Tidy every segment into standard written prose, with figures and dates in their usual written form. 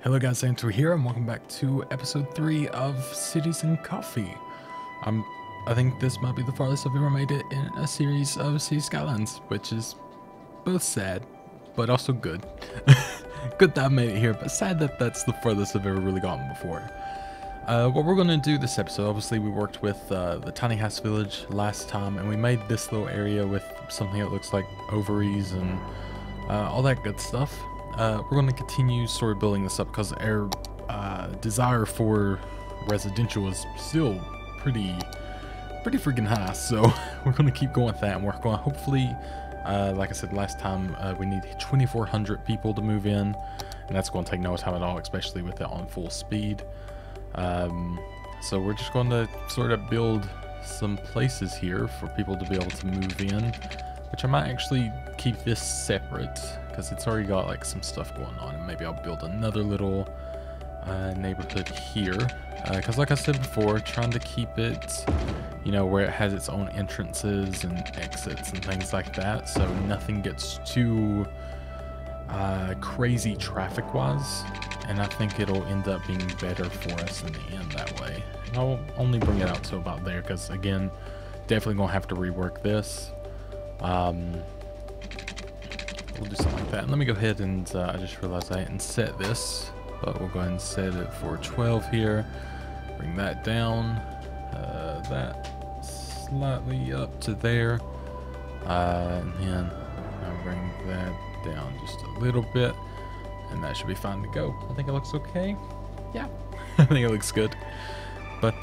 Hello guys, Zanitor here, and welcome back to episode 3 of Cities and Coffee. I think this might be the farthest I've ever made it in a series of City Skylines, which is both sad, but also good. Good that I made it here, but sad that that's the farthest I've ever really gotten before. What we're going to do this episode, obviously we worked with the tiny house village last time, and we made this little area with something that looks like ovaries and all that good stuff. We're going to continue sort of building this up because our desire for residential is still pretty freaking high. So we're going to keep going with that, and we're going to hopefully, like I said last time, we need 2,400 people to move in, and that's going to take no time at all, especially with it on full speed. So we're just going to sort of build some places here for people to be able to move in, which I might actually keep this separate because it's already got like some stuff going on, and maybe I'll build another little neighborhood here because like I said before, trying to keep it, you know, where it has its own entrances and exits and things like that, so nothing gets too crazy traffic wise, and I think it'll end up being better for us in the end that way. And I'll only bring it out to about there because again, definitely gonna have to rework this. We'll do something like that. And let me go ahead and I just realized I didn't set this, but we'll go ahead and set it for 12 here. Bring that down, that slightly up to there, and then I'll bring that down just a little bit, and that should be fine to go. I think it looks okay. Yeah, I think it looks good. But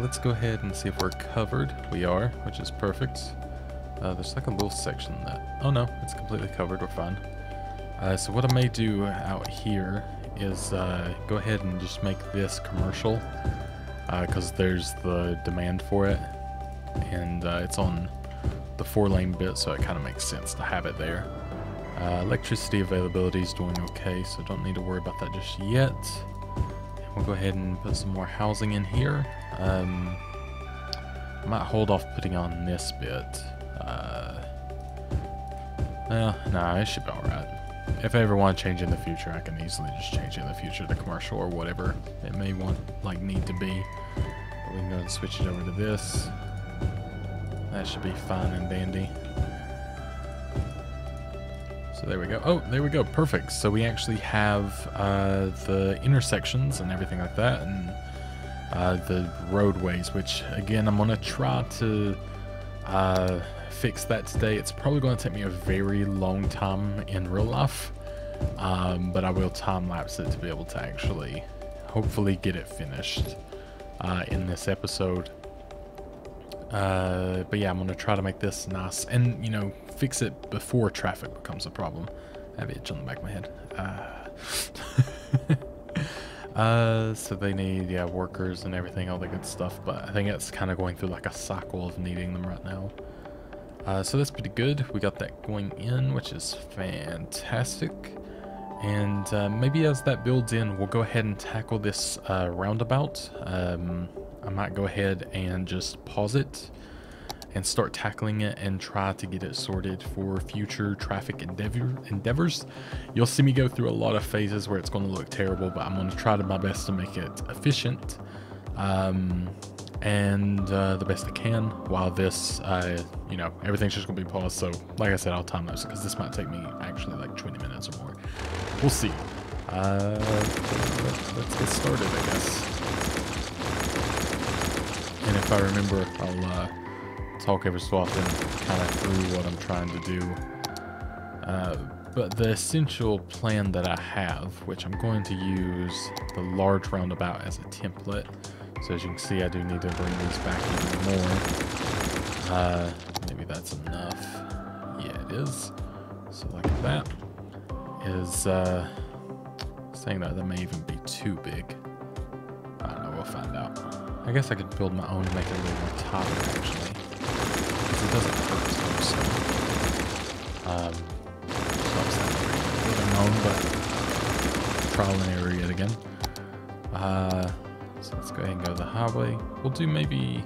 let's go ahead and see if we're covered. We are, which is perfect. There's like a little section that, oh no, it's completely covered, we're fine. So what I may do out here is go ahead and just make this commercial, because there's the demand for it, and it's on the 4-lane bit, so it kind of makes sense to have it there. Electricity availability is doing okay, so don't need to worry about that just yet. We'll go ahead and put some more housing in here. I might hold off putting on this bit. Nah, it should be alright. If I ever want to change in the future, I can easily just change it in the future to commercial or whatever it may need to be. But we can go ahead and switch it over to this. That should be fine and dandy. So there we go. Oh, there we go. Perfect. So we actually have the intersections and everything like that, and the roadways, which again, I'm going to try to fix that today. It's probably going to take me a very long time in real life, but I will time lapse it to be able to actually hopefully get it finished in this episode. But yeah, I'm going to try to make this nice and, you know, fix it before traffic becomes a problem. I have an itch on the back of my head. So they need, yeah, workers and everything, all the good stuff, but I think it's kind of going through like a cycle of needing them right now. So that's pretty good. We got that going in, which is fantastic. And maybe as that builds in, we'll go ahead and tackle this roundabout. I might go ahead and just pause it and start tackling it and try to get it sorted for future traffic endeavors. You'll see me go through a lot of phases where it's going to look terrible, but I'm going to try my best to make it efficient and the best I can, while this, you know, everything's just going to be paused. So like I said, I'll time lapse because this might take me actually like 20 minutes or more. We'll see. Let's get started, I guess. And if I remember, I'll talk every so often kind of through what I'm trying to do. But the essential plan that I have, which I'm going to use the large roundabout as a template. So as you can see, I do need to bring these back even more. Maybe that's enough. Yeah, it is. So like that is saying that may even be too big. I don't know, we'll find out. I guess I could build my own to make it a little more taller, actually, because it doesn't hurt so. Stops that living home, but trial and error yet again. So let's go ahead and go to the highway. We'll do maybe,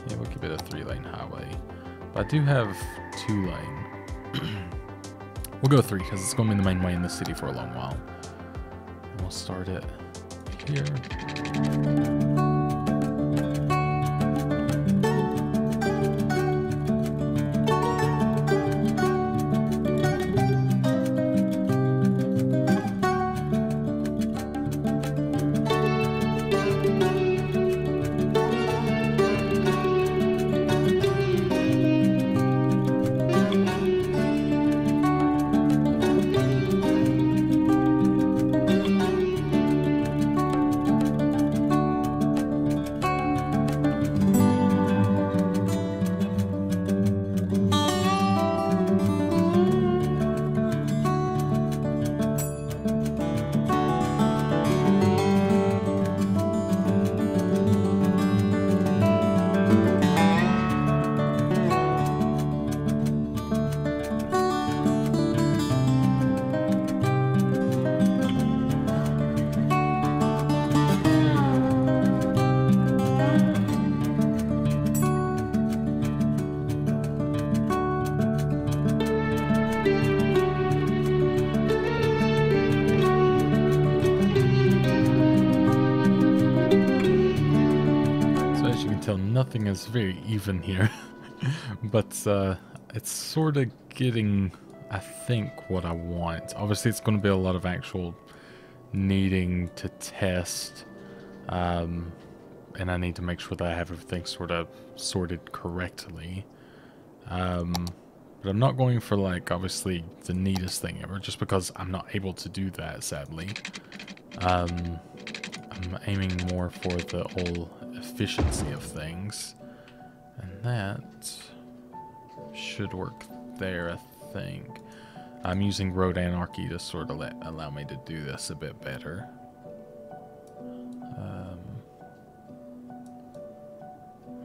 yeah, we'll keep it a 3-lane highway, but I do have 2-lane. We'll go 3 because it's going to be the main way in the city for a long while. And we'll start it here. Nothing is very even here, but it's sort of getting, I think, what I want. Obviously, it's going to be a lot of actual needing to test, and I need to make sure that I have everything sort of sorted correctly. But I'm not going for, like, obviously the neatest thing ever, just because I'm not able to do that, sadly. I'm aiming more for the whole efficiency of things, and that should work there, I think. I'm using Road Anarchy to sort of allow me to do this a bit better.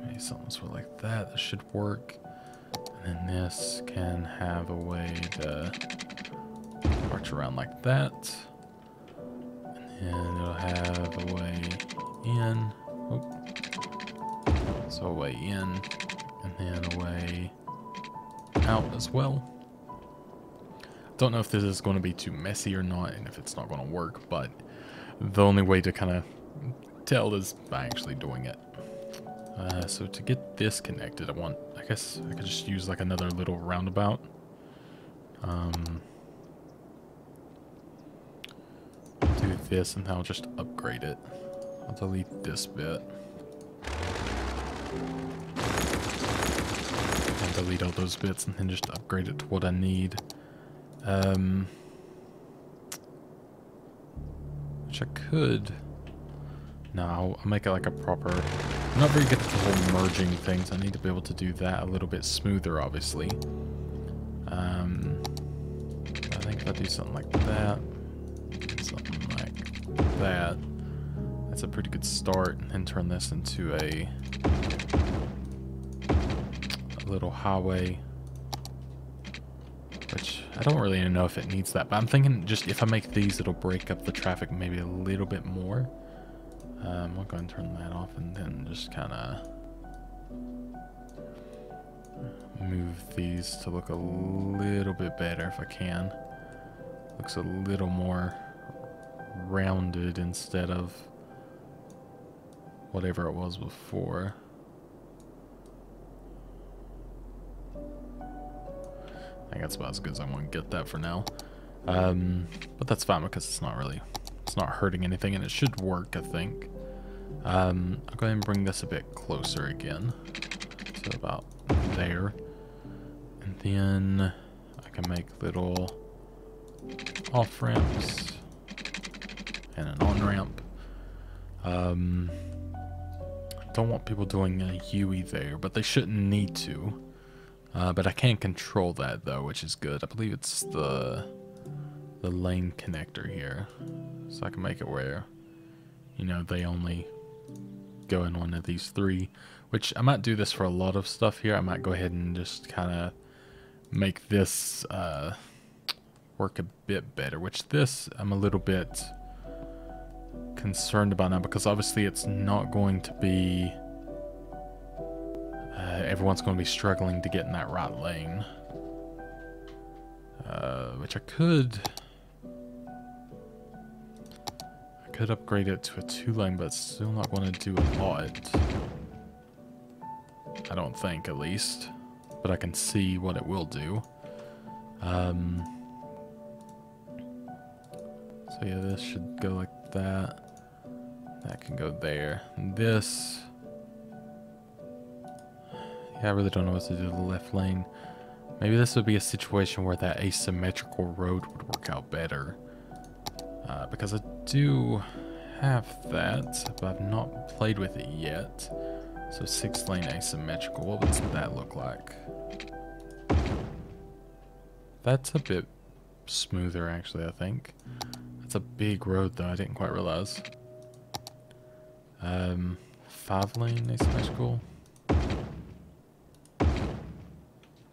Maybe something sort of like that. This should work. And then this can have a way to march around like that. And then it'll have a way in. Oh. So a way in, and then a way out as well. Don't know if this is going to be too messy or not, and if it's not going to work, but the only way to kind of tell is by actually doing it. So to get this connected, I guess I could just use like another little roundabout. Do this, and then I'll just upgrade it. I'll delete this bit. And delete all those bits, and then just upgrade it to what I need. Which I could... No, I'll make it like a proper... I'm not very good at the whole merging things. I need to be able to do that a little bit smoother, obviously. I think if I do something like that, something like that, that's a pretty good start, and then turn this into a little highway, which I don't really know if it needs that, but I'm thinking just if I make these, it'll break up the traffic maybe a little bit more. I'll go and turn that off, and then just kind of move these to look a little bit better if I can. Looks a little more rounded instead of whatever it was before. I think that's about as good as I want to get that for now. But that's fine because it's not hurting anything, and it should work, I think. I'll go ahead and bring this a bit closer again. So about there. And then I can make little off-ramps and an on-ramp. Don't want people doing a UE there, but they shouldn't need to. But I can control that though, which is good. I believe it's the lane connector here. So I can make it where, you know, they only go in one of these three. Which I might do this for a lot of stuff here. I might go ahead and just kind of make this work a bit better. Which this I'm a little bit concerned about now, because obviously it's not going to be everyone's going to be struggling to get in that right lane, which I could Could upgrade it to a 2-lane, but it's still not going to do a lot. I don't think, at least. But I can see what it will do. So yeah, this should go like that. That can go there. And this... Yeah, I really don't know what to do to the left lane. Maybe this would be a situation where that asymmetrical road would work out better. Because I do have that, but I've not played with it yet. So 6-lane asymmetrical, what would that look like? That's a bit smoother, actually, I think. That's a big road, though, I didn't quite realize. 5-lane asymmetrical.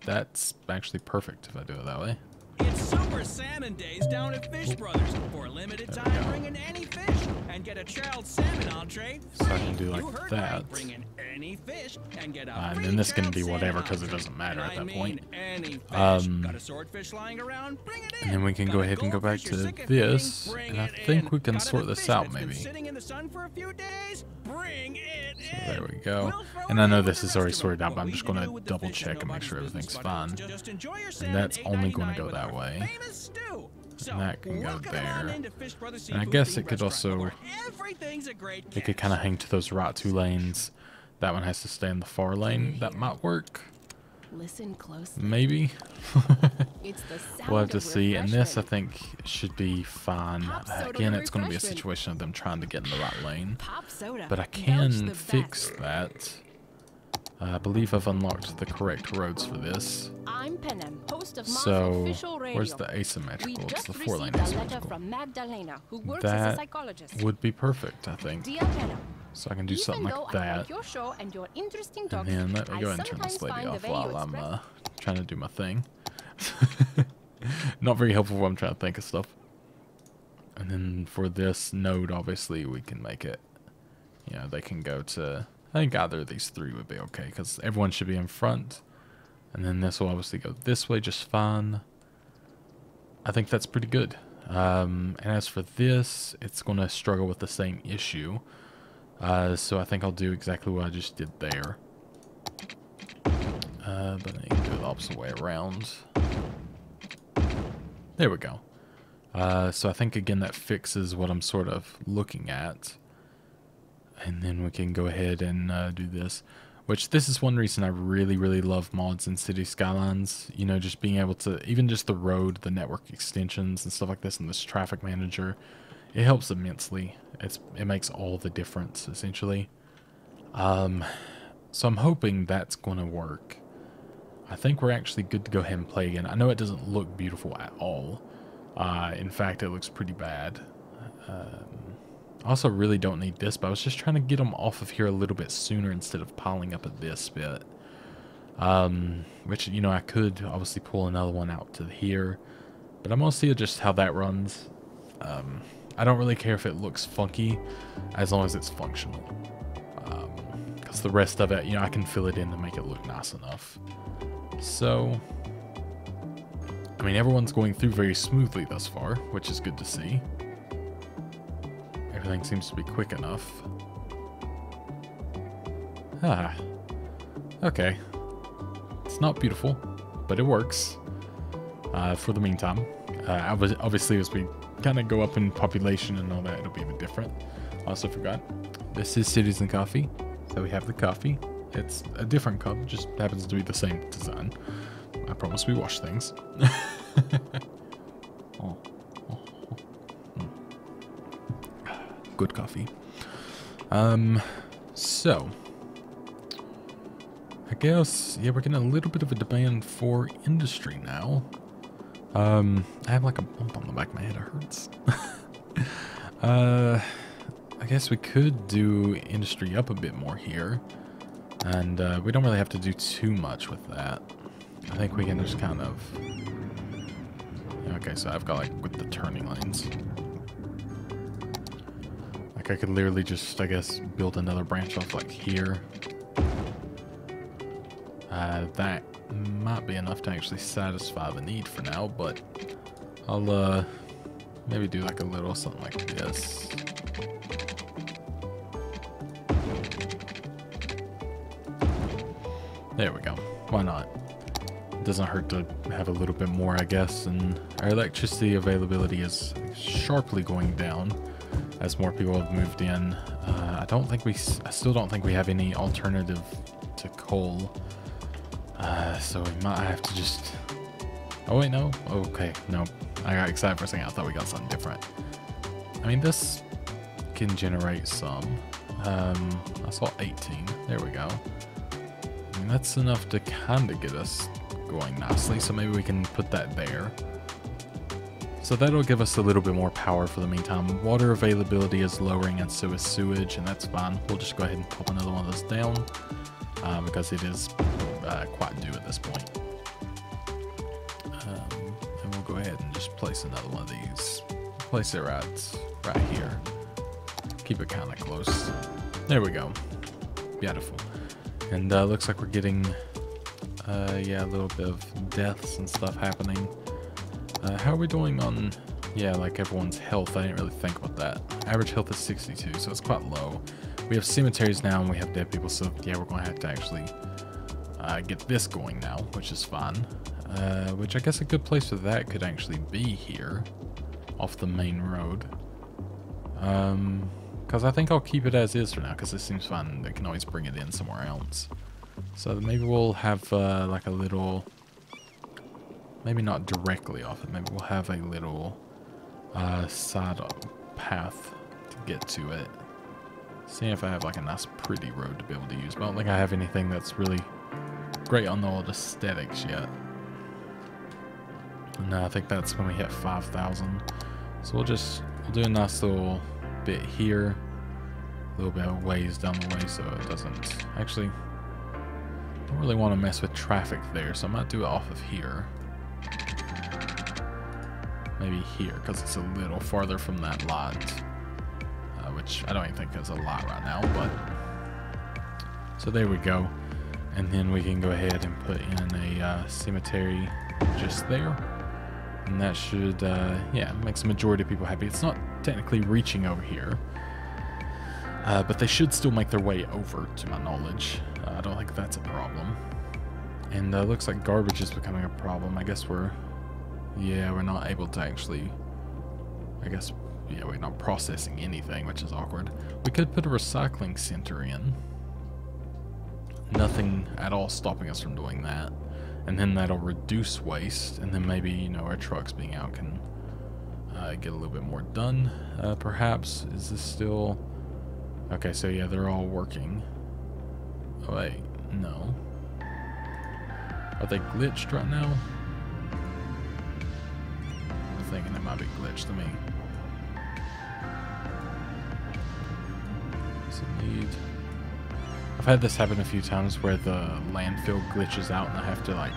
That's actually perfect if I do it that way. It's Super Salmon Days down at Fish Brothers. For a limited time, bring in any fish and get a child salmon entree free. So I can do like that. Bring in any fish and get a and then this can be whatever because it doesn't matter at that point. Any fish. Got a swordfish lying around? Bring it in. And then we can go ahead and go back to this, and I think we can sort this out maybe. Sitting in the sun for a few days? Bring it in. So there we go. And I know this is already sorted out, but I'm just going to double check and make sure everything's fine. And that's only going to go that way. And that can go there. And I guess it could also, it could kind of hang to those right 2 lanes. That one has to stay in the far lane. That might work. Listen closely. Maybe. It's the We'll have to see. And this, I think, should be fine. Again, it's going to be a situation of them trying to get in the right lane. But I can fix that. I believe I've unlocked the correct roads for this. I'm Penem, host of So, official radio. where's the asymmetrical? It's the 4-lane letter asymmetrical. from Magdalena, who works as a psychologist. That would be perfect, I think. Dear Penem, So I can do something like that. Your show and your interesting And dogs, then let me I go and turn this sometimes lady find off the while value I'm expressed- trying to do my thing. Not very helpful when I'm trying to think of stuff. And then for this node, obviously, we can make it, you know, they can go to, I think either of these 3 would be okay, because everyone should be in front. And then this will obviously go this way just fine. I think that's pretty good. And as for this, it's going to struggle with the same issue. So I think I'll do exactly what I just did there. But I can do it the opposite way around. There we go. So I think, again, that fixes what I'm sort of looking at. And then we can go ahead and do this. Which, this is one reason I really, really love mods in City Skylines. You know, just being able to, even just the road, the network extensions and stuff like this, and this traffic manager, it helps immensely. It makes all the difference, essentially. So I'm hoping that's going to work. I think we're actually good to go ahead and play again. I know it doesn't look beautiful at all. In fact, it looks pretty bad. I also really don't need this, but I was just trying to get them off of here a little bit sooner instead of piling up at this bit. Which, you know, I could obviously pull another one out to here, but I'm going to see just how that runs. I don't really care if it looks funky, as long as it's functional. Because the rest of it, you know, I can fill it in and make it look nice enough. So, I mean, everyone's going through very smoothly thus far, which is good to see. Everything seems to be quick enough. Okay. It's not beautiful, but it works. For the meantime. Obviously, as we kind of go up in population and all that, it'll be a bit different. Also forgot, this is Cities and Coffee. So we have the coffee. It's a different cup, just happens to be the same design. I promise we wash things. Good coffee. So I guess, yeah, we're getting a little bit of a demand for industry now. I have like a bump on the back of my head, it hurts. I guess we could do industry up a bit more here. And we don't really have to do too much with that. I think we can just kind of... Okay, so I've got like with the turning lanes. Like I could literally just, I guess, build another branch off like here. That might be enough to actually satisfy the need for now, but I'll maybe do like a little something like this. There we go. Why not? It doesn't hurt to have a little bit more, I guess. And our electricity availability is sharply going down as more people have moved in. I still don't think we have any alternative to coal. So we might have to just... Oh wait, no. Okay, no. I got excited for a second. I thought we got something different. I mean, this can generate some. I saw 18. There we go. I mean, that's enough to kind of get us going nicely. So maybe we can put that there. So that'll give us a little bit more power for the meantime. Water availability is lowering, and so is sewage, and that's fine. We'll just go ahead and pop another one of those down because it is quite due at this point. And we'll go ahead and just place another one of these. Place it right here. Keep it kind of close. There we go. Beautiful. And looks like we're getting, yeah, a little bit of deaths and stuff happening. How are we doing on, yeah, like everyone's health? I didn't really think about that. Average health is 62, so it's quite low. We have cemeteries now, and we have dead people, so yeah, we're going to have to actually get this going now, which is fun. Which I guess a good place for that could actually be here, off the main road. Because I think I'll keep it as is for now, because this seems fun. They can always bring it in somewhere else. So maybe we'll have like a little... Maybe not directly off it. Maybe we'll have a little side path to get to it. Seeing if I have like a nice pretty road to be able to use. But I don't think I have anything that's really great on the old aesthetics yet. No, I think that's when we hit 5,000. So we'll do a nice little bit here. A little bit of ways down the way so it doesn't... Actually, I don't really want to mess with traffic there. So I might do it off of here. Maybe here, because it's a little farther from that lot. Which I don't even think is a lot right now, but... So there we go. And then we can go ahead and put in a cemetery just there. And that should, yeah, makes the majority of people happy. It's not technically reaching over here. But they should still make their way over, to my knowledge. I don't think that's a problem. And looks like garbage is becoming a problem. I guess we're not able to actually, I guess, yeah, we're not processing anything, which is awkward. We could put a recycling center in. Nothing at all stopping us from doing that. And then that'll reduce waste, and then maybe, you know, our trucks being out can get a little bit more done, perhaps. Is this still... Okay, so yeah, they're all working. Oh, wait, no. Are they glitched right now? I'm thinking it might be glitched to me. Does it need... I've had this happen a few times where the landfill glitches out and I have to like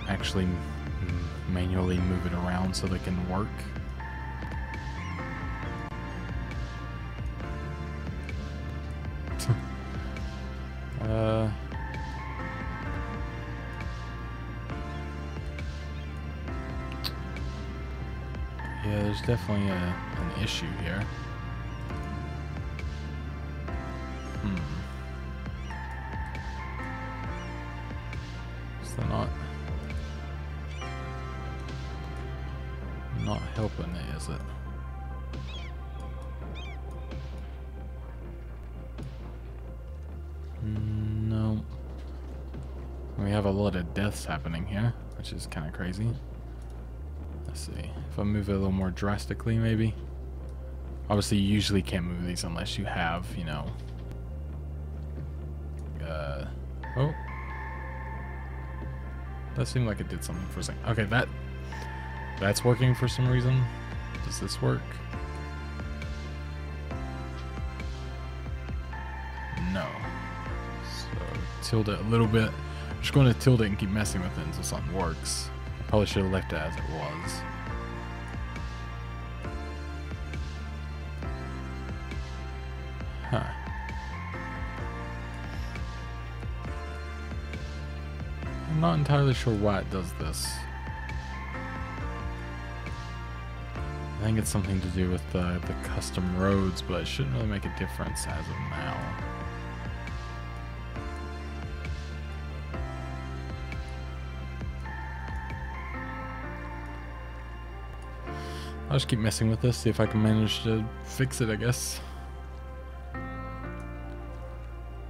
actually manually move it around so they can work. Yeah, there's definitely an issue here. So not helping it, is it? No. We have a lot of deaths happening here, which is kind of crazy. Let's see. If I move it a little more drastically, maybe. Obviously, you usually can't move these unless you have, you know... Oh. That seemed like it did something for a second. Okay, that's working for some reason. Does this work? No. So, tilt it a little bit. I'm just going to tilt it and keep messing with it until something works. I probably should have left it as it was. Huh. I'm not entirely sure why it does this. I think it's something to do with the custom roads, but it shouldn't really make a difference as of now. I'll just keep messing with this, see if I can manage to fix it, I guess.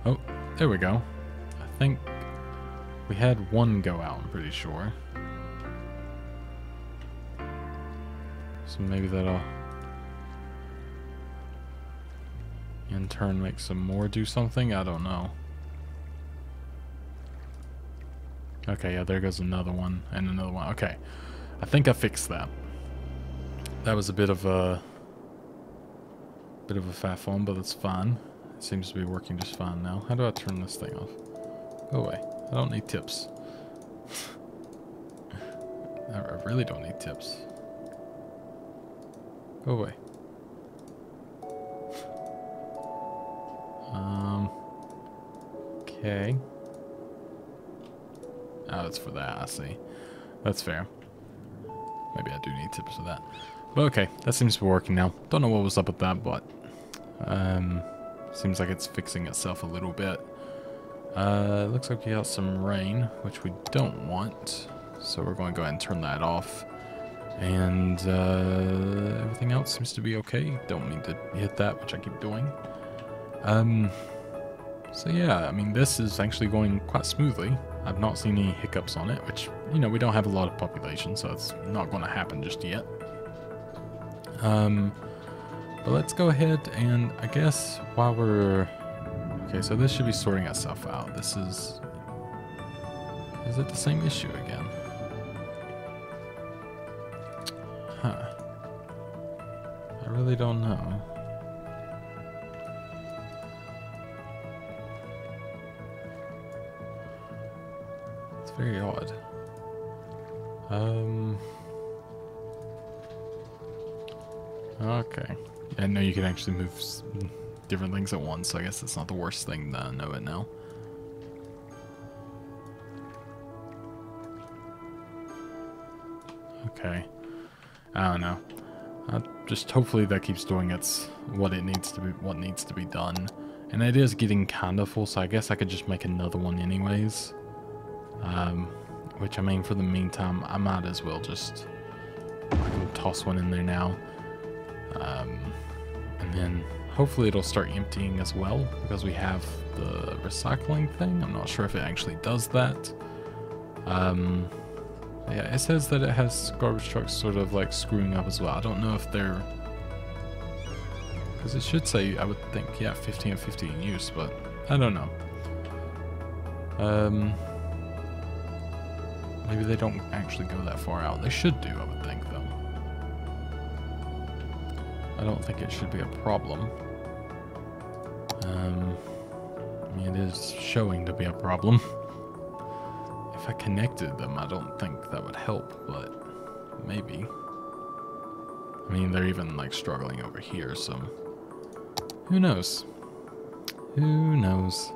Oh, there we go. I think we had one go out, I'm pretty sure. So maybe that'll in turn make some more do something? I don't know. Okay, yeah, there goes another one and another one. Okay, I think I fixed that. That was a bit of a faff on, but that's fine. It seems to be working just fine now. How do I turn this thing off? Go away. I don't need tips. I really don't need tips. Go away. Okay. Oh, it's for that, I see. That's fair. Maybe I do need tips for that. But okay, that seems to be working now. Don't know what was up with that, but seems like it's fixing itself a little bit. Looks like we got some rain, which we don't want. So we're going to go ahead and turn that off. And everything else seems to be okay. Don't mean to hit that, which I keep doing. So yeah, I mean, this is actually going quite smoothly. I've not seen any hiccups on it, which, you know, we don't have a lot of population, so it's not going to happen just yet. But let's go ahead and I guess while we're... Okay, so this should be sorting itself out. This is... Is it the same issue again? Huh. I really don't know. It's very odd. Okay. I know you can actually move different things at once, so I guess it's not the worst thing that I know it now. Okay. I don't know. Just hopefully that keeps doing what needs to be done. And it is getting kind of full, so I guess I could just make another one anyways. Which I mean, for the meantime, I might as well just I can toss one in there now. And then hopefully it'll start emptying as well, because we have the recycling thing. I'm not sure if it actually does that. Yeah, it says that it has garbage trucks sort of like screwing up as well. I don't know if they're... Because it should say, I would think, yeah, 15 and 50 in use, but I don't know. Maybe they don't actually go that far out. They should do, I would think, though. I don't think it should be a problem. I mean, it is showing to be a problem. If I connected them, I don't think that would help, but maybe. I mean, they're even, like, struggling over here, so... Who knows? Who knows?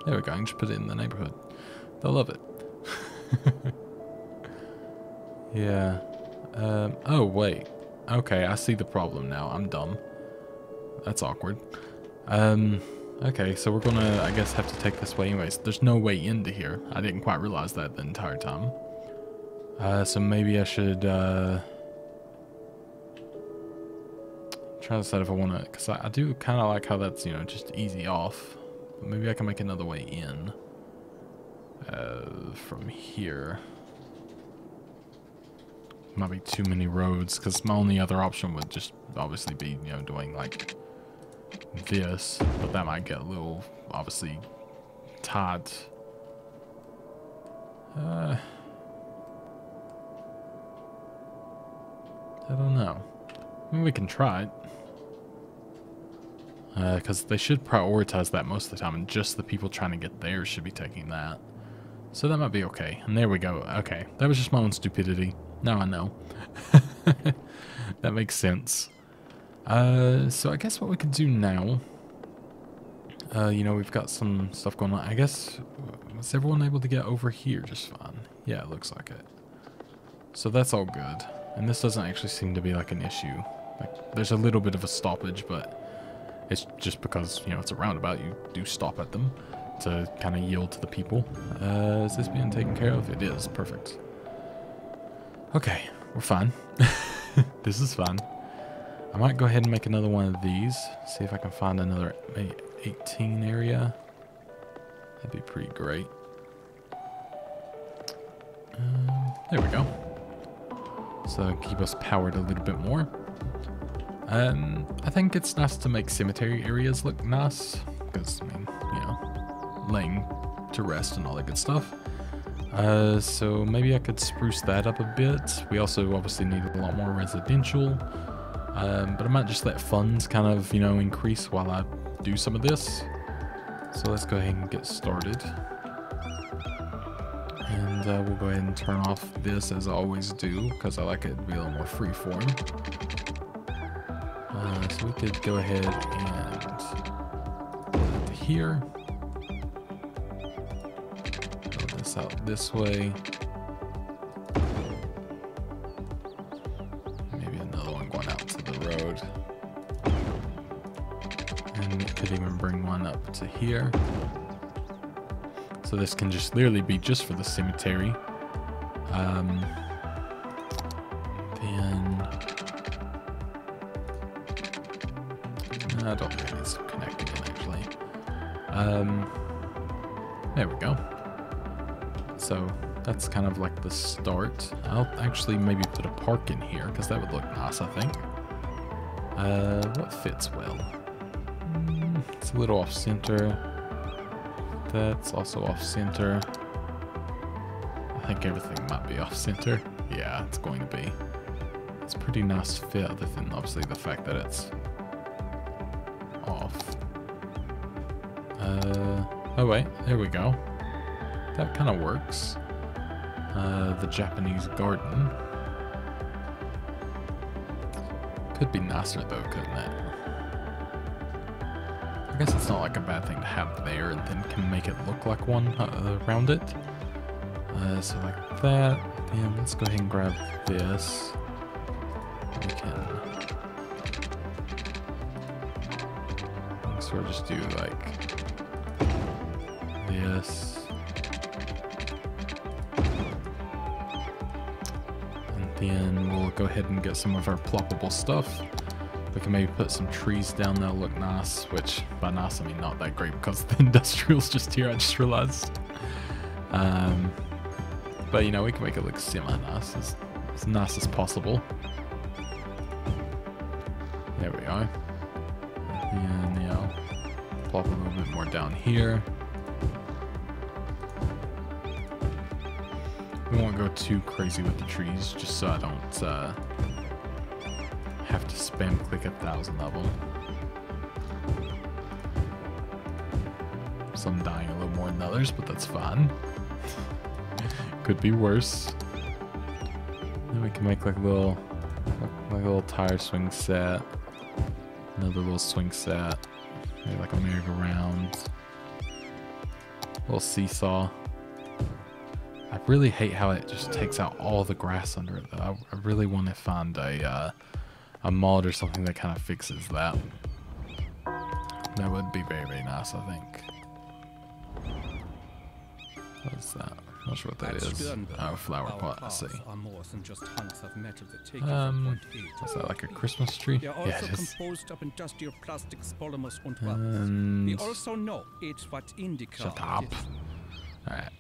There we go, I can just put it in the neighborhood. They'll love it. Yeah. Oh, wait. Okay, I see the problem now. I'm dumb. That's awkward. Okay, so we're gonna, I guess, have to take this way anyways. There's no way into here. I didn't quite realize that the entire time. So maybe I should, try to decide if I want to, because I do kind of like how that's, you know, just easy off. But maybe I can make another way in. From here. Might be too many roads, because my only other option would just obviously be, you know, doing like this, but that might get a little, obviously, tight. I don't know. I mean, we can try it. Because they should prioritize that most of the time, and just the people trying to get there should be taking that. So that might be okay. And there we go. Okay, that was just my own stupidity. Now I know. That makes sense. So I guess what we could do now... you know, we've got some stuff going on. I guess... Was everyone able to get over here just fine? Yeah, it looks like it. So that's all good. And this doesn't actually seem to be like an issue. Like, there's a little bit of a stoppage, but it's just because, you know, it's a roundabout. You do stop at them to kind of yield to the people. Is this being taken care of? It is. Perfect. Okay, we're fine. This is fun. I might go ahead and make another one of these. See if I can find another 18 area. That'd be pretty great. There we go. So keep us powered a little bit more. I think it's nice to make cemetery areas look nice. Because, I mean, you know, laying to rest and all that good stuff. So maybe I could spruce that up a bit. We also obviously need a lot more residential. But I might just let funds kind of, you know, increase while I do some of this. So let's go ahead and get started. And we'll go ahead and turn off this as I always do, because I like it to be a little more freeform. So we could go ahead and put it here. Build this out this way. Maybe another one going out to the road. And it could even bring one up to here. So this can just literally be just for the cemetery. Then I don't think it needs to connect again actually. There we go. So that's kind of like the start. I'll actually maybe put a park in here because that would look nice, I think. What fits well? It's a little off center. That's also off center. I think everything might be off center. Yeah, it's going to be. It's a pretty nice fit, other than obviously the fact that it's off. Oh wait, there we go. That kind of works. The Japanese garden. Could be nicer though, couldn't it? I guess it's not like a bad thing to have there, and then can make it look like one around it. So like that. Then let's go ahead and grab this. We can sort of just do like this. And then we'll go ahead and get some of our ploppable stuff. We can maybe put some trees down that'll look nice, which by nice I mean not that great because the industrial's just here, I just realized. But you know, we can make it look semi-nice, as nice as possible. There we are. And you know, plop a little bit more down here. We won't go too crazy with the trees, just so I don't have to spam click 1,000 of them. Some dying a little more than others, but that's fine. Could be worse. Then we can make like a little tire swing set. Another little swing set. Maybe like a merry-go-round. Little seesaw. I really hate how it just takes out all the grass under it though. I really want to find a mod or something that kind of fixes that. That would be very, very nice, I think. What's that? Not sure what that is. Oh, flower pot, I see. Is that like a Christmas tree? Yeah, it is. And... We also know it's what indica. Shut up. Alright.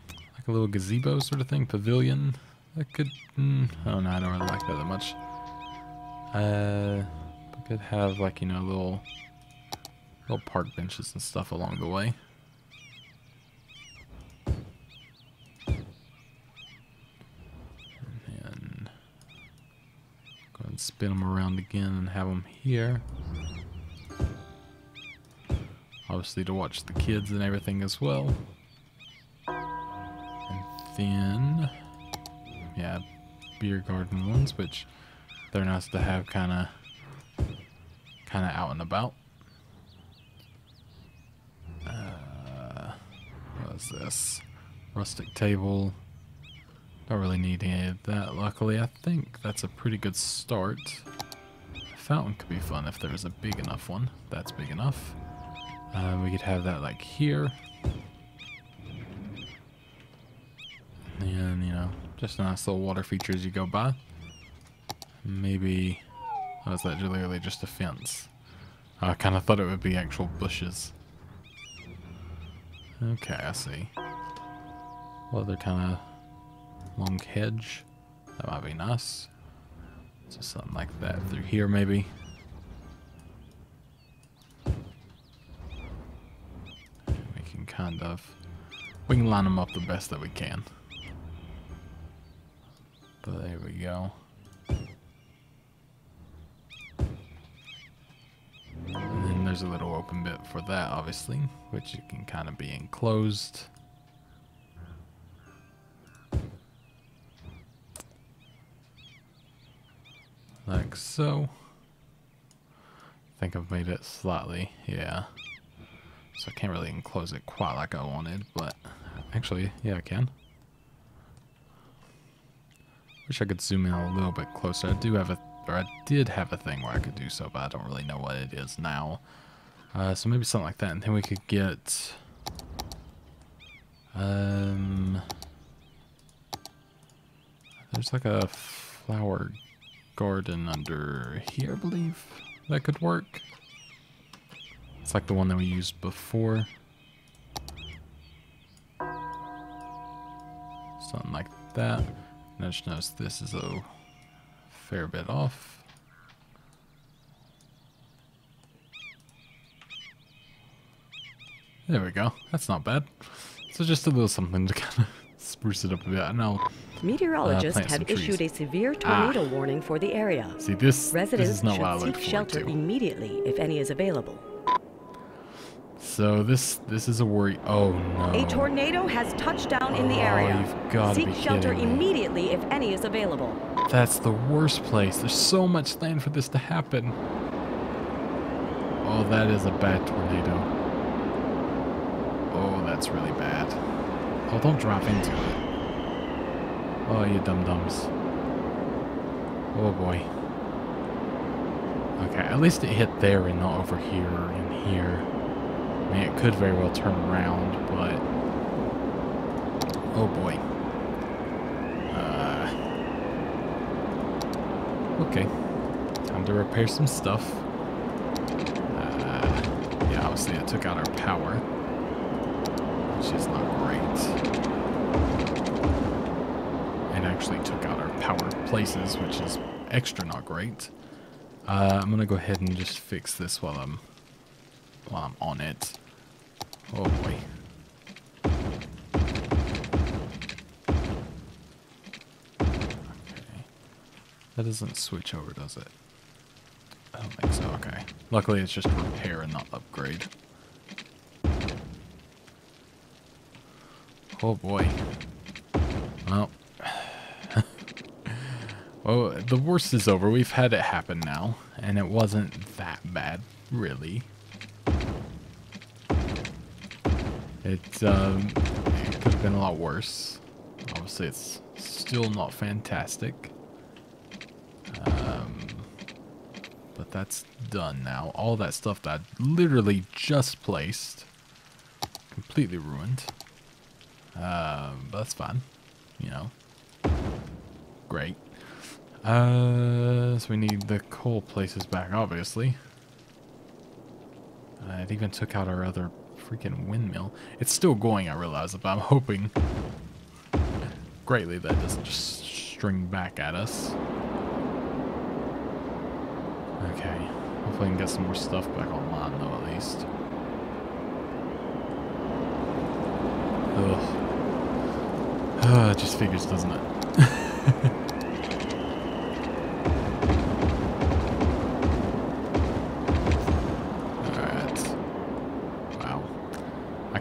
Like a little gazebo sort of thing, pavilion. That could... oh no, I don't really like that much. We could have like, you know, little park benches and stuff along the way. And go ahead and spin them around again and have them here. Obviously to watch the kids and everything as well. And then, yeah, beer garden ones, which they're nice to have kind of out and about. What is this? Rustic table. Don't really need any of that, luckily. I think that's a pretty good start. A fountain could be fun if there was a big enough one. That's big enough. We could have that like here. And, you know, Just a nice little water feature as you go by. Maybe... Oh, is that literally just a fence? I kind of thought it would be actual bushes. Okay, I see. Well, they're kind of long hedge. That might be nice. So something like that through here, maybe. We can kind of... We can line them up the best that we can. But there we go. And then there's a little open bit for that, obviously, which it can kind of be enclosed. Like so. I think I've made it slightly, yeah. So I can't really enclose it quite like I wanted, but actually, yeah, I can. Wish I could zoom in a little bit closer. I did have a thing where I could do so, but I don't really know what it is now. So maybe something like that, and then we could get... there's like a flower garden under here, I believe. That could work. It's like the one that we used before. Something like that. And I just noticed this is a fair bit off. There we go. That's not bad. So just a little something to kind of spruce it up a bit. And I'll meteorologists have issued a severe tornado warning for the area. See, this is not should what I look seek forward shelter to. immediately if any is available. So this is a worry. Oh no. A tornado has touched down in the area. You've got to be Seek shelter kidding me. immediately if any is available. That's the worst place. There's so much land for this to happen. Oh, that is a bad tornado. Oh, that's really bad. Oh, don't drop into it. Oh, you dum-dums. Oh boy. Okay, at least it hit there and not over here and here. I mean, it could very well turn around, but... Oh boy. Okay. Time to repair some stuff. Yeah, obviously it took out our power, which is not great. And actually took out our power places, which is extra not great. I'm gonna go ahead and just fix this while I'm on it. Oh boy. Okay. That doesn't switch over, does it? I don't think so, okay. Luckily it's just repair and not upgrade. Oh boy. Well. Well, the worst is over. We've had it happen now, and it wasn't that bad, really. It could have been a lot worse. Obviously, it's still not fantastic. But that's done now. All that stuff that I literally just placed, completely ruined. But that's fine. You know. Great. So we need the coal places back, obviously. It even took out our other freaking windmill. It's still going, I realize, but I'm hoping greatly that doesn't just string back at us. Okay. Hopefully I can get some more stuff back online, though, at least. Ugh. It just figures, doesn't it?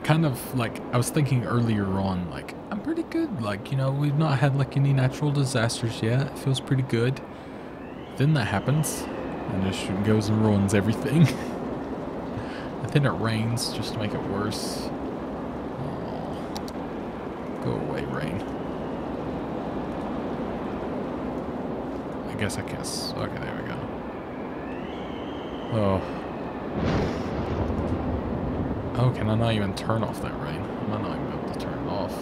Kind of like I was thinking earlier on, like I'm pretty good, like, you know, we've not had like any natural disasters yet. It feels pretty good. Then that happens and just goes and ruins everything. And then it rains just to make it worse. Oh, go away, rain. I guess I guess. Okay, there we go. Oh. Oh, can I not even turn off that rain? I might not even be able to turn it off.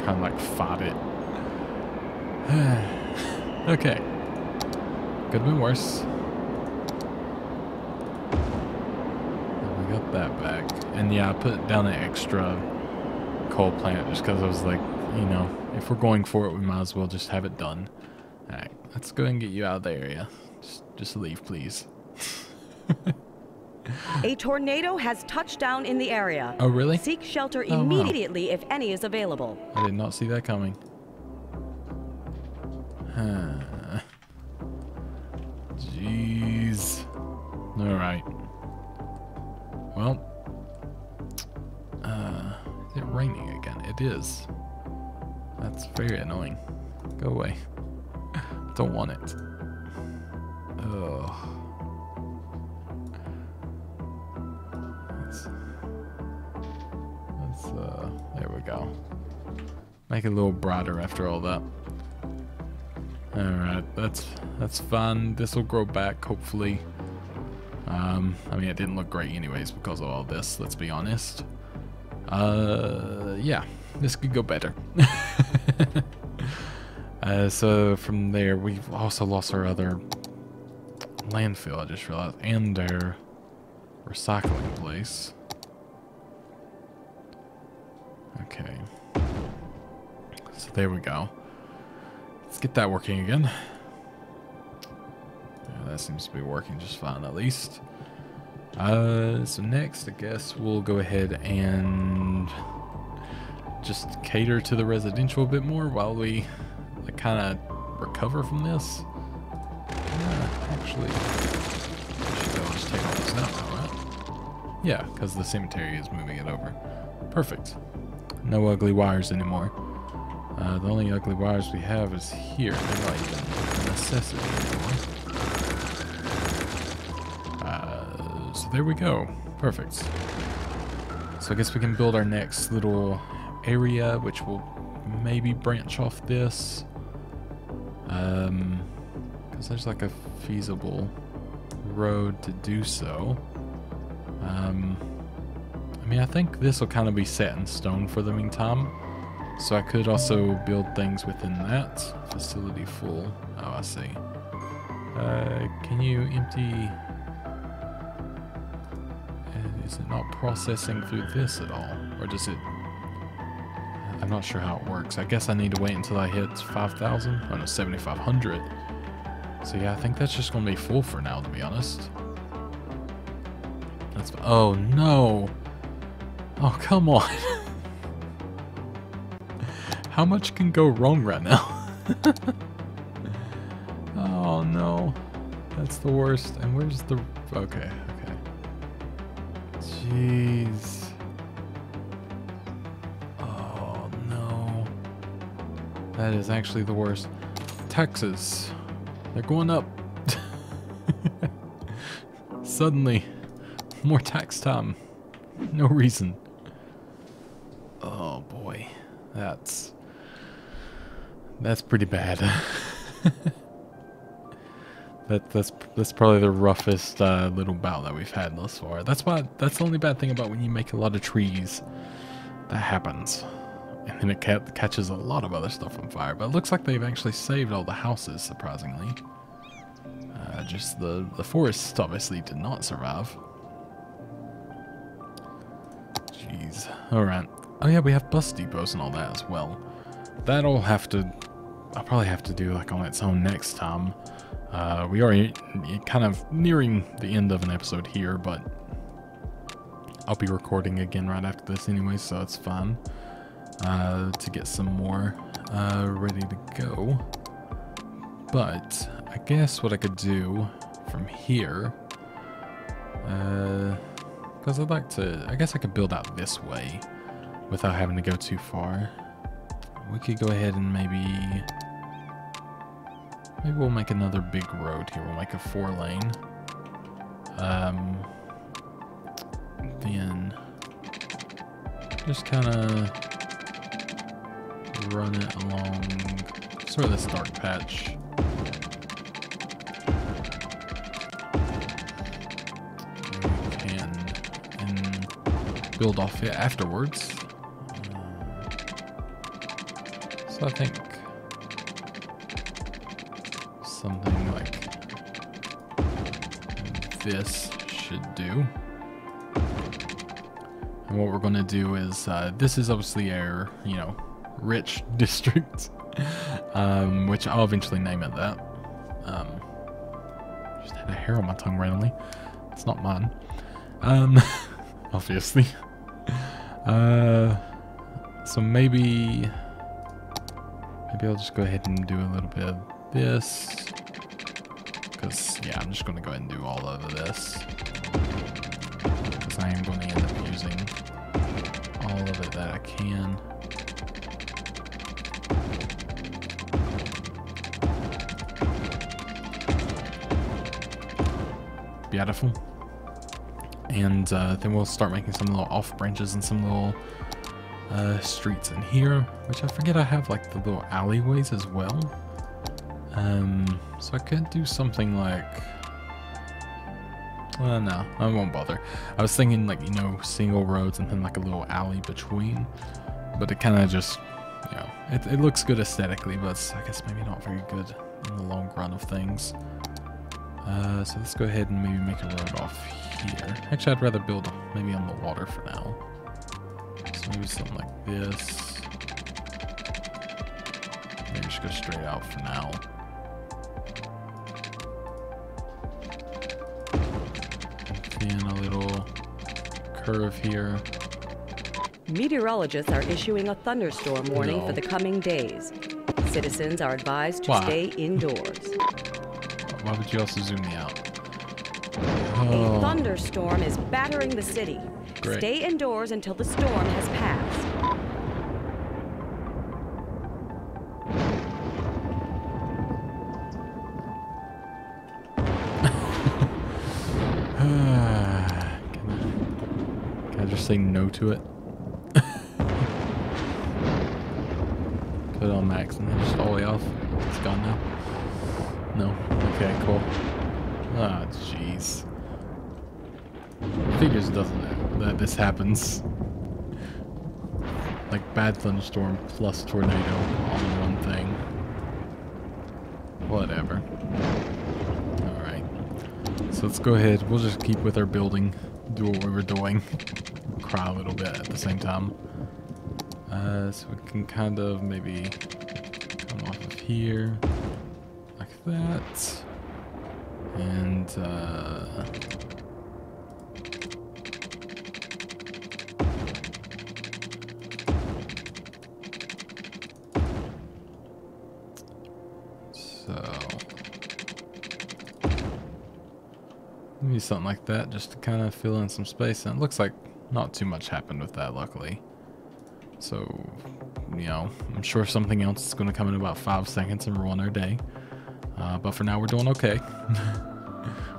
trying to like fight it. Okay. Could have been worse. We got that back. And yeah, I put down an extra coal plant just because I was like, you know, if we're going for it, we might as well just have it done. Alright, let's go and get you out of the area. Just leave, please. A tornado has touched down in the area. Oh, really? Seek shelter immediately if any is available. I did not see that coming. Jeez. Alright. Well. Is it raining again? It is. That's very annoying. Go away. Don't want it. Ugh. There we go. Make it a little brighter after all that. Alright, that's fun. This will grow back, hopefully. I mean, it didn't look great anyways because of all this, let's be honest. Yeah, this could go better. So from there, we've also lost our other landfill, I just realized, and our recycling place. Okay. So there we go. Let's get that working again. Yeah, that seems to be working just fine, at least. So next, I guess we'll go ahead and just cater to the residential a bit more while we like, kind of recover from this. Actually, I'll just take all this out now, right? Yeah, because the cemetery is moving it over. Perfect. No ugly wires anymore. The only ugly wires we have is here. They're not even a necessity anymore. So there we go. Perfect. So I guess we can build our next little area, which will maybe branch off this. Because there's like a feasible road to do so. I mean, I think this will kind of be set in stone for the meantime. So I could also build things within that. Facility full. Oh, I see. Can you empty... Is it not processing through this at all? Or does it... I'm not sure how it works. I guess I need to wait until I hit 5,000. Oh no, 7,500. So yeah, I think that's just going to be full for now, to be honest. That's... Oh no! Oh, come on! How much can go wrong right now? Oh no. That's the worst. And where's the... Okay, okay. Jeez. Oh no. That is actually the worst. Taxes. They're going up. Suddenly. More tax time. No reason. Oh boy. That's pretty bad. That's probably the roughest little bout that we've had thus far. That's the only bad thing about when you make a lot of trees. That happens. And then it catches a lot of other stuff on fire. But it looks like they've actually saved all the houses, surprisingly. Just the forests obviously did not survive. Jeez. Alright. Oh yeah, we have bus depots and all that as well. I'll probably have to do like on its own next time. We are kind of nearing the end of an episode here, but I'll be recording again right after this anyway, so it's fun to get some more ready to go. But I guess what I could do from here, because I guess I could build out this way without having to go too far. We could go ahead and maybe we'll make another big road here. We'll make a 4-lane. Then just kind of run it along sort of this dark patch. And build off it afterwards. So I think something like this should do. And what we're going to do is, this is obviously our, you know, rich district, which I'll eventually name it that. Just had a hair on my tongue randomly. It's not mine. Obviously. So maybe I'll just go ahead and do a little bit of this. Because, yeah, I'm just going to go ahead and do all of this. Because I am going to end up using all of it that I can. Beautiful. And then we'll start making some little off branches and some little streets in here, which I forget I have like the little alleyways as well. So I could do something like, well, no, I won't bother. I was thinking like, you know, single roads and then like a little alley between, but it kind of just, you know, it looks good aesthetically, but it's, I guess maybe not very good in the long run of things. So let's go ahead and maybe make a road off here. Actually, I'd rather build maybe on the water for now. So maybe something like this. Maybe just go straight out for now. And then a little curve here. Meteorologists are issuing a thunderstorm warning for the coming days. Citizens are advised to stay indoors. Why would you also zoom me out? A thunderstorm is battering the city. Great. Stay indoors until the storm has passed. Can I just say no to it? Put it on max and then just all the way off. It's gone now. No. Okay, cool. Ah, jeez. Figures, doesn't it, that this happens. Like bad thunderstorm plus tornado all in one thing. Whatever. Alright. So let's go ahead. We'll just keep with our building. Do what we were doing. Cry a little bit at the same time. So we can kind of maybe come off of here. Like that. And so maybe something like that, just to kind of fill in some space. And it looks like not too much happened with that, luckily. So, you know, I'm sure something else is going to come in about 5 seconds and ruin our day. But for now, we're doing okay.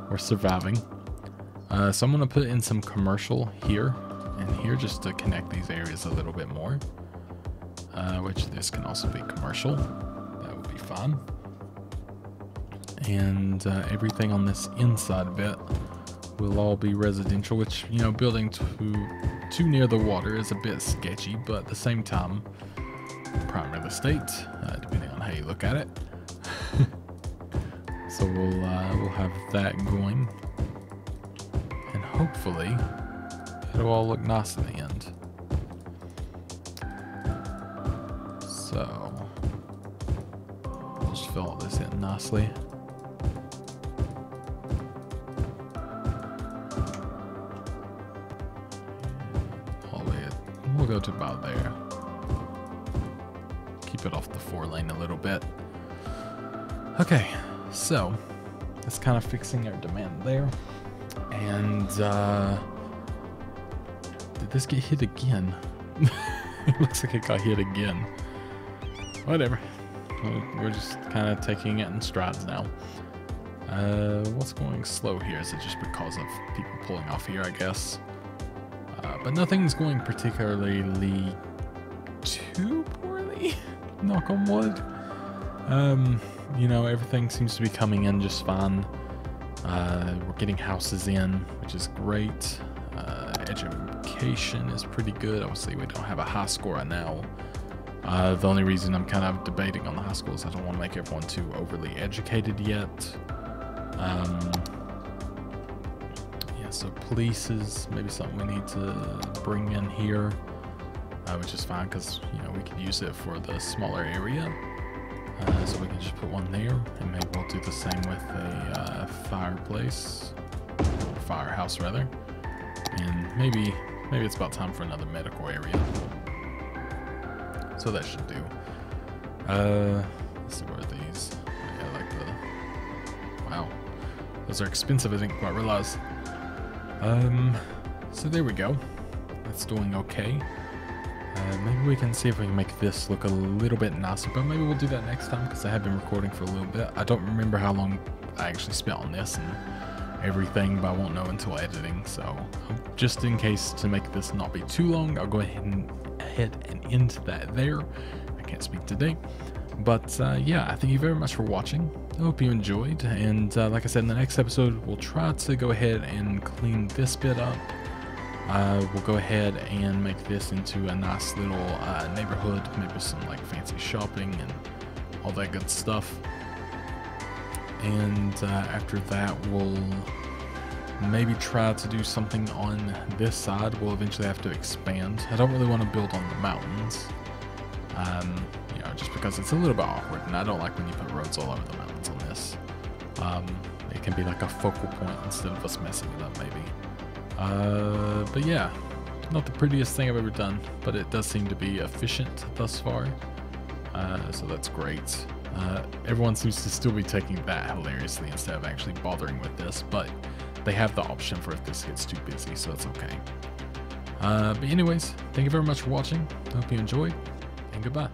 We're surviving. So I'm going to put in some commercial here and here just to connect these areas a little bit more. Which this can also be commercial. That would be fun. And everything on this inside bit will all be residential, which, you know, building too near the water is a bit sketchy, but at the same time, prime real estate, depending on how you look at it. So we'll have that going, and hopefully it'll all look nice in the end. So I'll just fill all this in nicely. All the way, we'll go to about there. Keep it off the 4-lane a little bit. Okay. So, that's kind of fixing our demand there. And, did this get hit again? It looks like it got hit again. Whatever. We're just kind of taking it in strides now. What's going slow here? Is it just because of people pulling off here, I guess? But nothing's going particularly too poorly. Knock on wood. You know, everything seems to be coming in just fine. We're getting houses in, which is great. Education is pretty good. Obviously, we don't have a high score right now. The only reason I'm kind of debating on the high school is I don't want to make everyone too overly educated yet. Yeah, so police is maybe something we need to bring in here, which is fine because, you know, we could use it for the smaller area. So we can just put one there, and maybe we'll do the same with a fireplace, or firehouse rather. And maybe it's about time for another medical area. So that should do. Let's see, where are these? Yeah, I like the... Wow. Those are expensive, I didn't quite realize. So there we go. That's doing okay. Maybe we can see if we can make this look a little bit nicer, but maybe we'll do that next time because I have been recording for a little bit. I don't remember how long I actually spent on this and everything, but I won't know until editing. So just in case to make this not be too long, I'll go ahead and end that there. I can't speak today, but yeah, I thank you very much for watching. I hope you enjoyed, and like I said, in the next episode we'll try to go ahead and clean this bit up. We'll go ahead and make this into a nice little neighborhood, maybe with some like fancy shopping and all that good stuff. And after that, we'll maybe try to do something on this side. We'll eventually have to expand. I don't really want to build on the mountains, you know, just because it's a little bit awkward, and I don't like when you put roads all over the mountains on this. It can be like a focal point instead of us messing it up, maybe. But yeah, not the prettiest thing I've ever done, but it does seem to be efficient thus far. So that's great. Everyone seems to still be taking that hilariously instead of actually bothering with this, but they have the option for if this gets too busy, so it's okay. But anyways, thank you very much for watching. I hope you enjoyed, and goodbye.